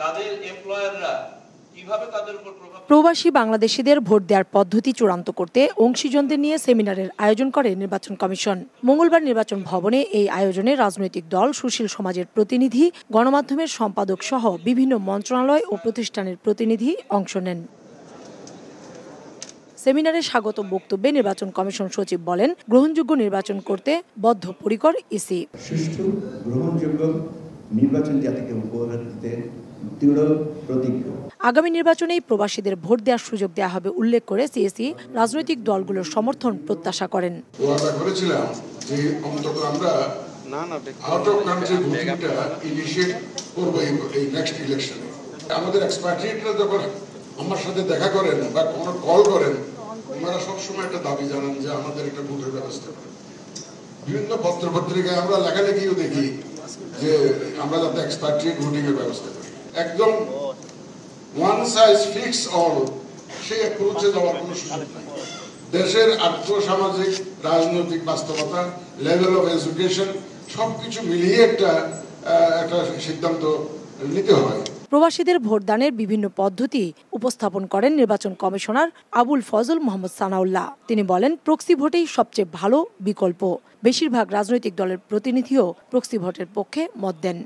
তাদের এমপ্লয়াররা কিভাবে তাদের উপর প্রভাব। প্রবাসী বাংলাদেশিদের ভোট দেওয়ার পদ্ধতি চূড়ান্ত করতে অংশীজনদের নিয়ে সেমিনারের আয়োজন করে নির্বাচন কমিশন। মঙ্গলবার নির্বাচন ভবনে এই আয়োজনে রাজনৈতিক দল, সুশীল সমাজের প্রতিনিধি, গণমাধ্যমের সম্পাদক সহ বিভিন্ন মন্ত্রণালয় ও প্রতিষ্ঠানের প্রতিনিধি অংশ নেন। সেমিনারে স্বাগত বক্তব্যে নির্বাচন কমিশন সচিব বলেন, গ্রহণযোগ্য নির্বাচন করতে বদ্ধপরিকর ইসি। সুষ্ঠু গ্রহণযোগ্য নির্বাচন জাতিকে উপহার দিতে দৃঢ় প্রতিজ্ঞ। আগামী নির্বাচনেই প্রবাসীদের ভোট দেওয়ার সুযোগ দেওয়া হবে উল্লেখ করে সিএসি রাজনৈতিক দলগুলোর সমর্থন প্রত্যাশা করেন। ওয়াদা করেছিলাম যে অন্তত আমরা আউট অফ কান্ট্রি ভোটিংটা ইনিশিয়েট করব এই নেক্সট ইলেকশনে। আমাদের এক্সপার্টিরা যখন আমার সাথে দেখা করেন বা কোনো কল করেন, ওনারা সবসময় একটা দাবি জানান যে আমাদের একটা ভোটের ব্যবস্থা করেন। বিভিন্ন পত্রপত্রিকায় আমরা লেখালেখিও দেখি যে আমরা যাতে এক্সপার্টিক ভোটিং এর ব্যবস্থা করি। একদম ওয়ান সাইজ ফিক্স অল সেই অ্যাপ্রোচে যাওয়ার কোনো সুযোগ নাই। দেশের আর্থসামাজিক রাজনৈতিক বাস্তবতা, লেভেল অফ এডুকেশন সবকিছু মিলিয়ে একটা সিদ্ধান্ত নিতে হয়। প্রবাসীদের ভোটদানের বিভিন্ন পদ্ধতি উপস্থাপন করেন নির্বাচন কমিশনার আবুল ফজল মোহাম্মদ সানাউল্লাহ। তিনি বলেন, প্রক্সি ভোটেই সবচেয়ে ভালো বিকল্প। বেশিরভাগ রাজনৈতিক দলের প্রতিনিধিও প্রক্সি ভোটের পক্ষে মত দেন।